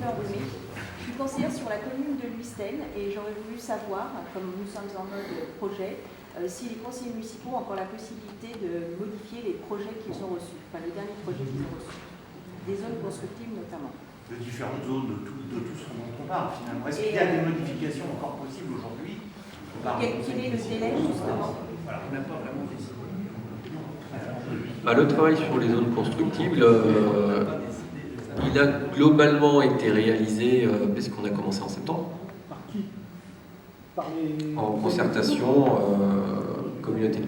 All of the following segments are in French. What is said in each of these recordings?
peu enrhumée. Je suis conseillère sur la commune de Lhuistenne et j'aurais voulu savoir, comme nous sommes en mode projet, si les conseillers municipaux ont encore la possibilité de modifier les projets qu'ils ont reçus, enfin les derniers projets qu'ils ont reçus, des zones constructives notamment. De différentes zones, de tout ce dont on parle finalement. Est-ce qu'il y a des modifications encore possibles aujourd'hui? Quel est le délai justement? Voilà, on n'a pas vraiment décidé. Le travail sur les zones constructibles, il a globalement été réalisé parce qu'on a commencé en septembre. Par qui? Par les... En concertation, communauté de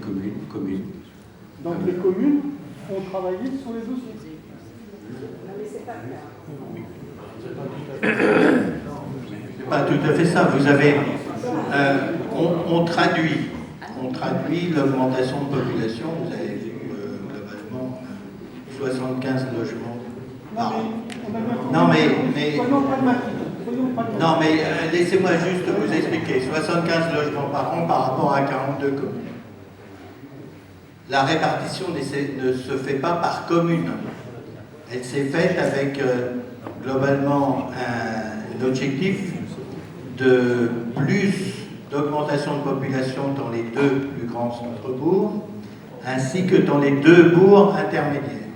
communes. Donc les communes ont travaillé sur les dossiers. Mais c'est pas clair. C'est pas tout à fait ça. Vous avez, on traduit l'augmentation de population. Vous avez vu globalement 75 logements par an. Non mais soyons pragmatiques. non mais laissez-moi juste vous expliquer. 75 logements par an par rapport à 42 communes. La répartition ne se fait pas par commune. Elle s'est faite avec globalement un objectif de plus d'augmentation de population dans les deux plus grands centres-bourgs, ainsi que dans les deux bourgs intermédiaires.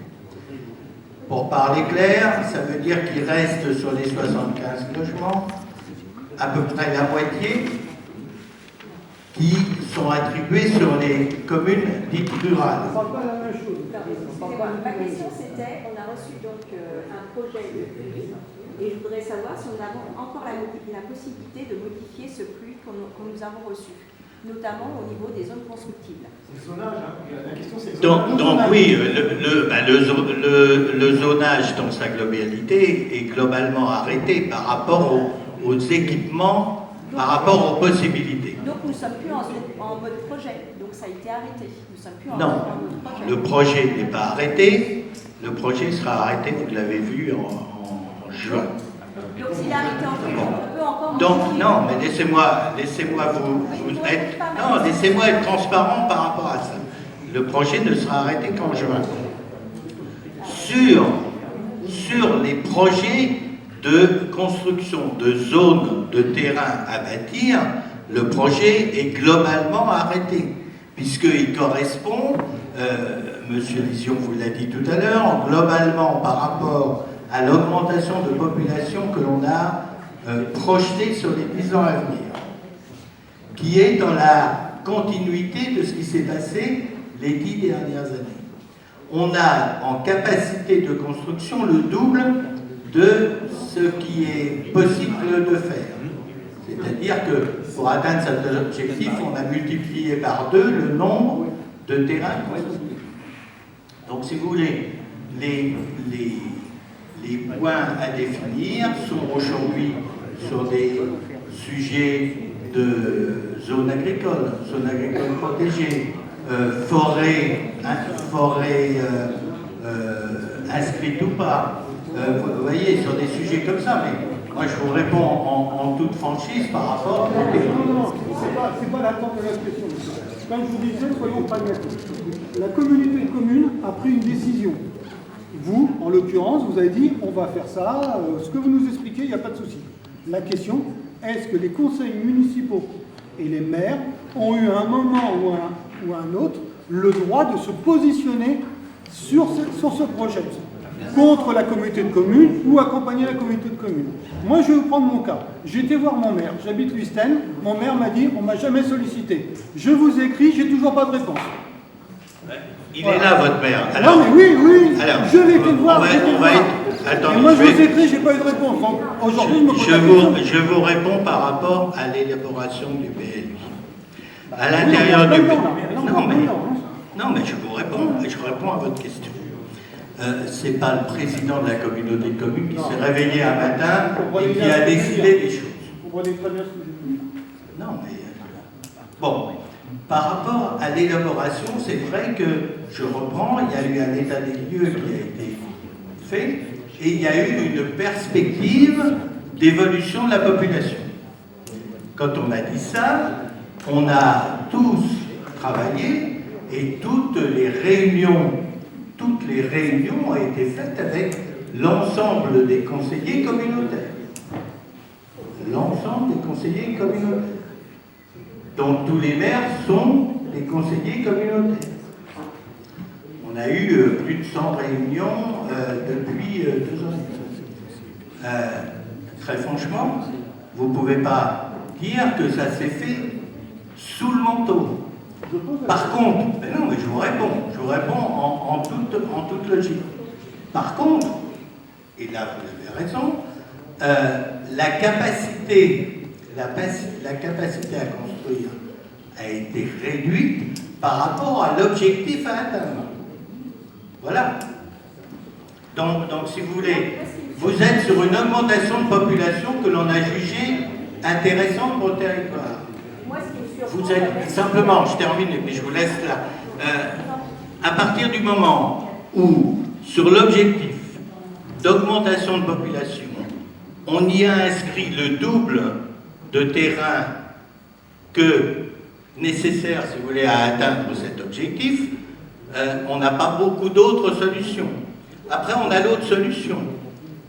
Pour parler clair, ça veut dire qu'il reste sur les 75 logements à peu près la moitié qui sont attribués sur les communes dites rurales. On ne parle pas de la même chose. Ma question c'était, on a reçu donc un projet de PLU et je voudrais savoir si on a encore la possibilité de modifier ce PLU qu'on nous avons reçu, notamment au niveau des zones constructibles. C'est le zonage, hein. La question c'est Donc oui, le zonage dans sa globalité est globalement arrêté par rapport aux équipements, par rapport aux possibilités. Donc nous ne sommes plus en mode projet, donc ça a été arrêté. Nous sommes plus en mode projet. Le projet n'est pas arrêté, le projet sera arrêté, vous l'avez vu, en juin. Donc s'il est arrêté en juin, on peut encore... Donc non, mais laissez-moi laissez-moi être transparent par rapport à ça. Le projet ne sera arrêté qu'en juin. Sur les projets de construction de zones de terrain à bâtir, le projet est globalement arrêté, puisqu'il correspond, Monsieur Lision vous l'a dit tout à l'heure, globalement par rapport à l'augmentation de population que l'on a projetée sur les 10 ans à venir, qui est dans la continuité de ce qui s'est passé les 10 dernières années. On a en capacité de construction le double de ce qui est possible de faire. C'est-à-dire que pour atteindre cet objectif, on a multiplié par 2 le nombre de terrains construits. Donc si vous voulez, les points à définir sont aujourd'hui sur des sujets de zones agricoles protégées, forêt inscrite ou pas. Vous voyez, sur des sujets comme ça, mais moi je vous réponds en toute franchise par rapport au terrain. Non, c'est pas l'attente de la question. Comme je vous disais, soyons pragmatiques. La communauté de communes a pris une décision. Vous, en l'occurrence, vous avez dit on va faire ça, ce que vous nous expliquez, il n'y a pas de souci. La question, est-ce que les conseils municipaux et les maires ont eu à un moment ou à un autre le droit de se positionner sur ce projet, contre la communauté de communes ou accompagner la communauté de communes? Moi, je vais vous prendre mon cas. J'ai été voir mon maire, j'habite Lhuistenne, mon maire m'a dit on ne m'a jamais sollicité. Je vous écris, j'ai toujours pas de réponse. Il est là, votre maire. Alors, non, mais oui, alors, je l'ai été voir, Attendez, et moi, je vous ai écrit, j'ai pas eu de réponse. Donc, aujourd'hui, je vous réponds par rapport à l'élaboration du PLU. À l'intérieur du PLU. Non, mais je vous réponds, je réponds à votre question. C'est pas le président de la communauté de communes qui s'est réveillé un matin et qui a décidé des choses. Vous comprenez très bien ce que je veux dire. Non, mais... Bon, par rapport à l'élaboration, c'est vrai que, je reprends, il y a eu un état des lieux qui a été fait, et il y a eu une perspective d'évolution de la population. Quand on a dit ça, on a tous travaillé, et toutes les réunions ont été faites avec l'ensemble des conseillers communautaires. l'ensemble des conseillers communautaires. Donc tous les maires sont des conseillers communautaires. On a eu plus de 100 réunions depuis 2 ans. Très franchement, vous ne pouvez pas dire que ça s'est fait sous le manteau. Par contre, mais non, mais je vous réponds en toute logique. Par contre, et là vous avez raison, la capacité à construire a été réduite par rapport à l'objectif à atteindre. Voilà. Donc, si vous voulez, vous êtes sur une augmentation de population que l'on a jugée intéressante pour le territoire. Vous êtes, simplement, je termine, mais je vous laisse là. À partir du moment où, sur l'objectif d'augmentation de population, on y a inscrit le double de terrain que nécessaire, si vous voulez, à atteindre cet objectif, on n'a pas beaucoup d'autres solutions. Après, on a l'autre solution,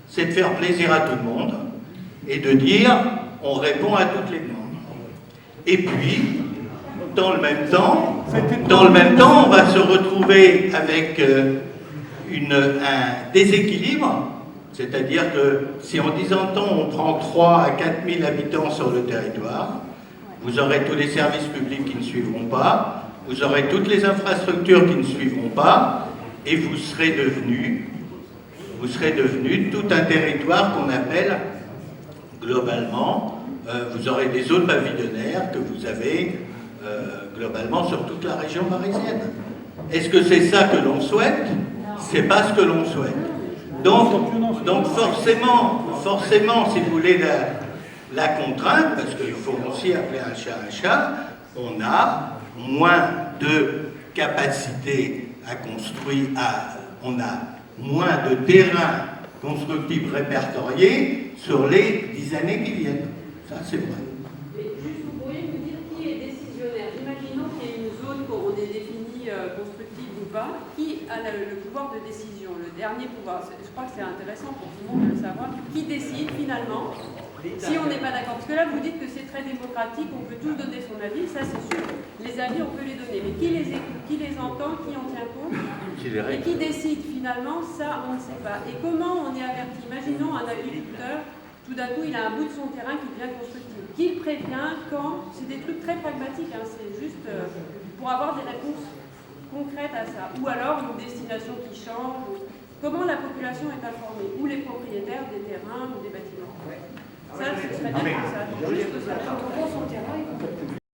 c'est de faire plaisir à tout le monde et de dire on répond à toutes les demandes. Et puis, dans le même temps, on va se retrouver avec un déséquilibre, c'est-à-dire que si en 10 ans de temps on prend 3 à 4 000 habitants sur le territoire, vous aurez tous les services publics qui ne suivront pas, vous aurez toutes les infrastructures qui ne suivront pas, et vous serez devenu tout un territoire qu'on appelle globalement, vous aurez des zones pavillonnaires que vous avez globalement sur toute la région parisienne. Est-ce que c'est ça que l'on souhaite? C'est pas ce que l'on souhaite. Donc forcément, si vous voulez la contrainte, parce qu'il faut aussi appeler un chat, on a moins de capacité à construire, on a moins de terrain constructible répertorié sur les 10 années qui viennent. Ça, c'est vrai. Mais juste, vous pourriez nous dire qui est décisionnaire? Imaginons qu'il y ait une zone qu'on ait définie constructible ou pas, qui a le pouvoir de décision, le dernier pouvoir. Je crois que c'est intéressant pour tout le monde de le savoir. Qui décide finalement si on n'est pas d'accord? Parce que là, vous dites que c'est très démocratique, on peut tous donner son avis, ça c'est sûr. Les avis, on peut les donner. Mais qui les écoute, qui les entend, qui en tient compte? Et qui décide finalement, ça, on ne sait pas. Et comment on est averti? Imaginons un agriculteur, tout d'un coup, il a un bout de son terrain qui devient constructible. Qui le prévient? Quand? C'est des trucs très pragmatiques, hein. C'est juste pour avoir des réponses concrètes à ça. Ou alors une destination qui change. Comment la population est informée? Ou les propriétaires des terrains ou des bâtiments. Ça, ce serait bien que ça. Juste ça.